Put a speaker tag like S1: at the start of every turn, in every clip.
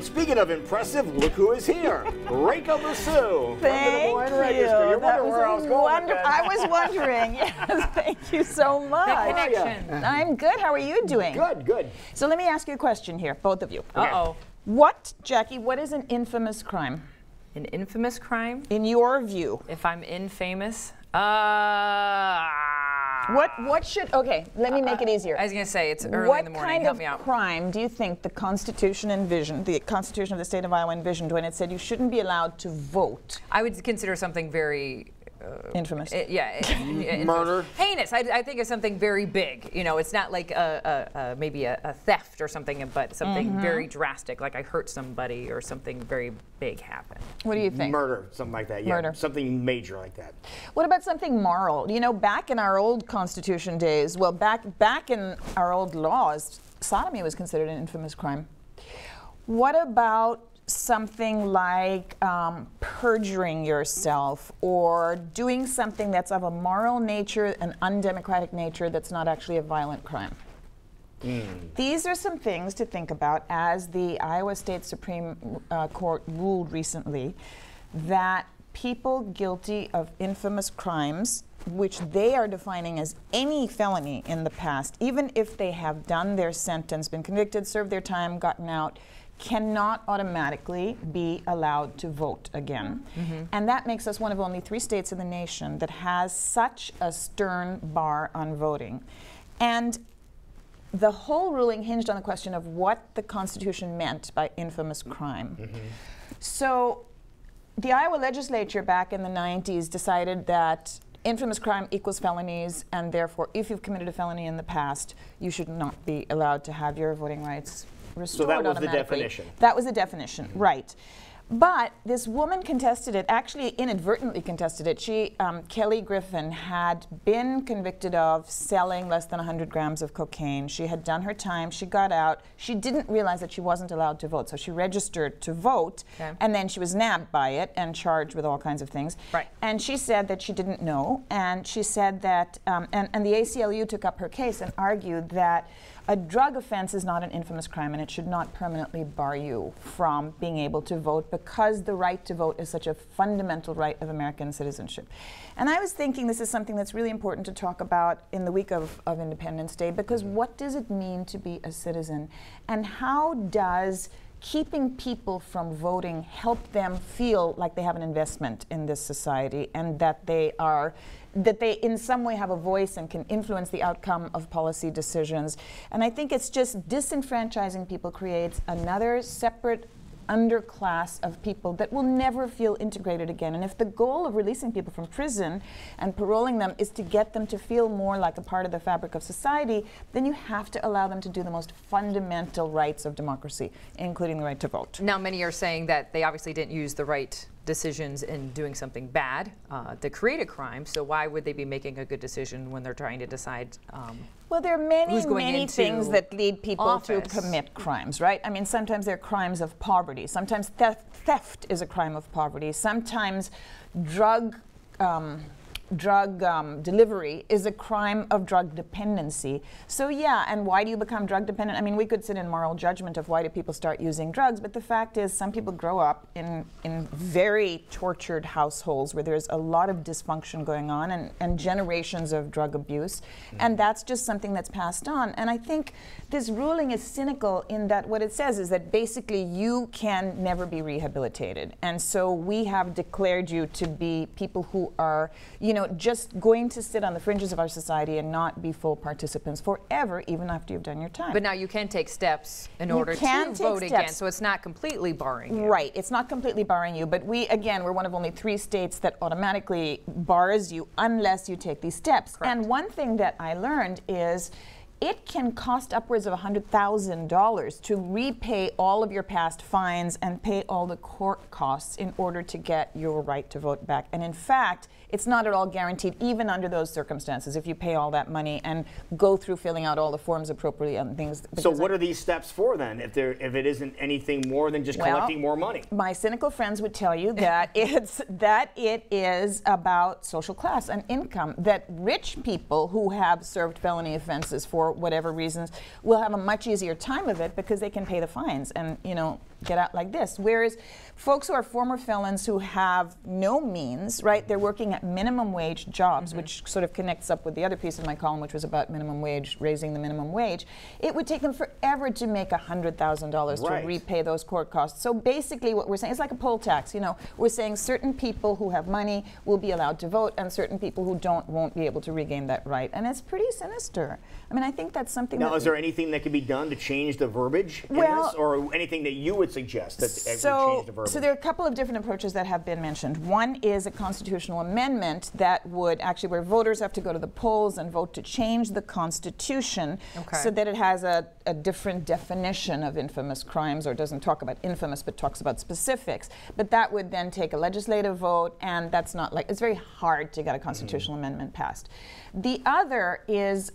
S1: Speaking of impressive, look who is here. Rekha from the Des Moines Register. You're
S2: That
S1: wondering where I was going with that.
S2: I was wondering. Yes, thank you so much.
S1: Connection.
S2: I'm good. How are you doing?
S1: Good, good.
S2: So let me ask you a question here, both of you.
S1: Okay.
S3: Uh-oh.
S2: Jackie, what is an infamous crime?
S3: An infamous crime?
S2: In your view.
S3: If I'm infamous?
S2: What should, okay, let me make it easier.
S3: I was going to say, it's early in the morning. Help me out.
S2: What kind of crime do you think the Constitution envisioned, the Constitution of the state of Iowa envisioned when it said you shouldn't be allowed to vote?
S3: I would consider something very...
S2: infamous.
S1: Murder.
S3: Heinous. I think it's something very big. You know, it's not like maybe a theft or something, but something very drastic, like I hurt somebody or something very big happened.
S2: What do you think?
S1: Murder, something like that. Yeah,
S2: murder.
S1: Something major like that.
S2: What about something moral? You know, back in our old Constitution days, well, back in our old laws, sodomy was considered an infamous crime. What about something like perjuring yourself or doing something that's of a moral nature, an undemocratic nature, that's not actually a violent crime? These are some things to think about, as the Iowa State Supreme Court ruled recently that people guilty of infamous crimes, which they are defining as any felony in the past, even if they have done their sentence, been convicted, served their time, gotten out, cannot automatically be allowed to vote again. And that makes us one of only 3 states in the nation that has such a stern bar on voting. And the whole ruling hinged on the question of what the Constitution meant by infamous crime. So the Iowa legislature back in the 90s decided that infamous crime equals felonies, and therefore if you've committed a felony in the past, you should not be allowed to have your voting rights restored automatically.
S1: So that was the definition.
S2: That was the definition, right. But this woman contested it, actually inadvertently contested it. She, Kelly Griffin, had been convicted of selling less than 100 grams of cocaine. She had done her time, she got out. She didn't realize that she wasn't allowed to vote, so she registered to vote, and then she was nabbed by it and charged with all kinds of things.
S3: Right.
S2: And she said that she didn't know, and she said that, and the ACLU took up her case and argued that a drug offense is not an infamous crime, and it should not permanently bar you from being able to vote, because the right to vote is such a fundamental right of American citizenship. And I was thinking this is something that's really important to talk about in the week of Independence Day, because what does it mean to be a citizen? And how does keeping people from voting help them feel like they have an investment in this society, and that they in some way have a voice and can influence the outcome of policy decisions? And I think it's just disenfranchising people creates another separate underclass of people that will never feel integrated again. And if the goal of releasing people from prison and paroling them is to get them to feel more like a part of the fabric of society, then you have to allow them to do the most fundamental rights of democracy, including the right to vote.
S3: Now, many are saying that they obviously didn't use the right decisions in doing something bad to create a crime, so why would they be making a good decision when they're trying to decide
S2: well, there are many things that lead people to
S3: office.
S2: commit crimes, right? I mean, sometimes they're crimes of poverty. Sometimes theft is a crime of poverty. Sometimes drug delivery is a crime of drug dependency. So yeah, and why do you become drug dependent? I mean, we could sit in moral judgment of why do people start using drugs, but the fact is some people grow up in very tortured households where there's a lot of dysfunction going on, and generations of drug abuse, and that's just something that's passed on. And I think this ruling is cynical in that what it says is that basically you can never be rehabilitated, and so we have declared you to be people who are, you know, just going to sit on the fringes of our society and not be full participants forever, even after you've done your time.
S3: But now you can take steps in order to vote again, so it's not completely barring you.
S2: Right, it's not completely barring you, but we're one of only 3 states that automatically bars you unless you take these steps.
S3: Correct.
S2: And one thing that I learned is it can cost upwards of $100,000 to repay all of your past fines and pay all the court costs in order to get your right to vote back. And in fact, it's not at all guaranteed, even under those circumstances, if you pay all that money and go through filling out all the forms appropriately and things.
S1: So what are these steps for then, if it isn't anything more than just collecting more money?
S2: My cynical friends would tell you that it is about social class and income, that rich people who have served felony offenses for whatever reasons will have a much easier time of it because they can pay the fines. And, you know, get out like this. Whereas folks who are former felons who have no means, right, they're working at minimum wage jobs, which sort of connects up with the other piece of my column, which was about minimum wage, raising the minimum wage. It would take them forever to make $100,000 to repay those court costs. So basically what we're saying, it's like a poll tax, you know, we're saying certain people who have money will be allowed to vote and certain people who don't won't be able to regain that right. And it's pretty sinister. I mean, I think that's something
S1: now, is there anything that can be done to change the verbiage in this, or anything that you would suggest that would change the verbiage?
S2: So there are a couple of different approaches that have been mentioned. One is a constitutional amendment that would actually, where voters have to go to the polls and vote to change the Constitution so that it has a different definition of infamous crimes, or doesn't talk about infamous but talks about specifics. But that would then take a legislative vote, and that's not like, it's very hard to get a constitutional amendment passed. The other is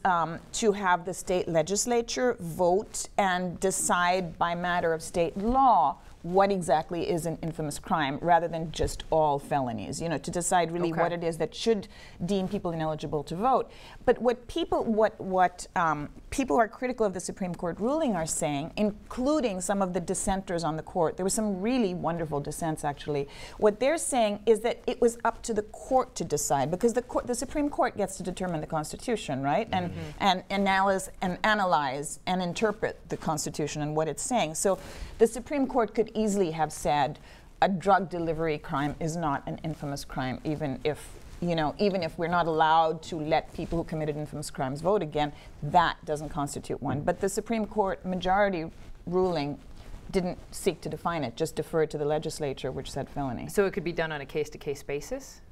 S2: to have the state legislature vote and decide by matter of state law what exactly is an infamous crime, rather than just all felonies, you know, to decide really what it is that should deem people ineligible to vote. But what people who are critical of the Supreme Court ruling are saying, including some of the dissenters on the court, there were some really wonderful dissents actually, what they're saying is that it was up to the court to decide, because the Supreme Court gets to determine the Constitution, right? And analyze and interpret the Constitution and what it's saying. So the Supreme Court could easily have said a drug delivery crime is not an infamous crime, even if, you know, even if we're not allowed to let people who committed infamous crimes vote again, that doesn't constitute one. But the Supreme Court majority ruling didn't seek to define it, just deferred to the legislature, which said felony.
S3: So it could be done on a case-to-case basis?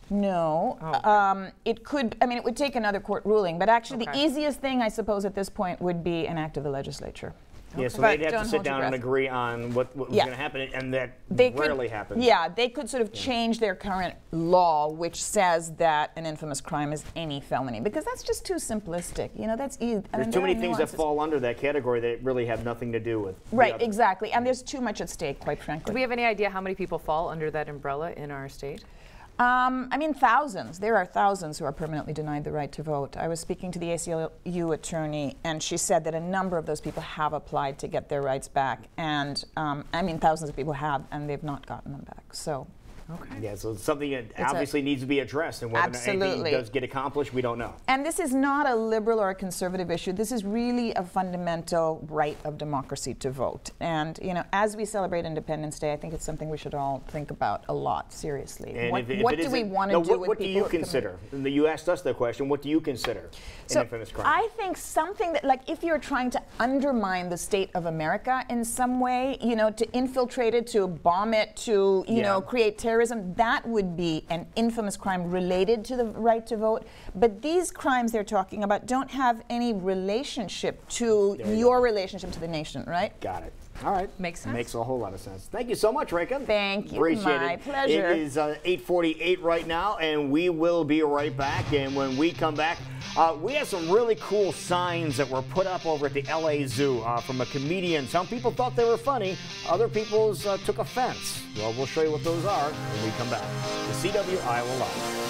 S2: No. It could, I mean, it would take another court ruling, but actually the easiest thing, I suppose, at this point would be an act of the legislature.
S1: Yeah, so they'd have to sit down and agree on what was going to happen, and that rarely happens.
S2: Yeah, they could sort of change their current law, which says that an infamous crime is any felony, because that's just too simplistic. You know, that's easy.
S1: There's too many things that fall under that category that really have nothing to do with.
S2: Right, exactly, and there's too much at stake, quite frankly.
S3: Do we have any idea how many people fall under that umbrella in our state?
S2: I mean, thousands. There are thousands who are permanently denied the right to vote. I was speaking to the ACLU attorney, and she said that a number of those people have applied to get their rights back. And, I mean, thousands of people have, and they've not gotten them back. So.
S1: Yeah, so it's something that obviously needs to be addressed, and whether anything does get accomplished, we don't know.
S2: And this is not a liberal or a conservative issue. This is really a fundamental right of democracy to vote. And, you know, as we celebrate Independence Day, I think it's something we should all think about a lot, seriously.
S1: And
S2: what do we want to do with
S1: what do you consider? You asked us the question, what do you consider an infamous crime?
S2: I think something that, like, if you're trying to undermine the state of America in some way, you know, to infiltrate it, to bomb it, to, you know, create terrorism, that would be an infamous crime related to the right to vote. But these crimes they're talking about don't have any relationship to your relationship to the nation, right?
S1: Got it. All right.
S3: Makes sense.
S1: Makes a whole lot of sense. Thank you so much, Rekha.
S2: Thank you.
S1: Appreciate
S2: My
S1: it.
S2: pleasure.
S1: It is 8:48 right now, and we will be right back. And when we come back, we have some really cool signs that were put up over at the LA Zoo from a comedian. Some people thought they were funny. Other people took offense. Well, we'll show you what those are when we come back. The CW Iowa Live.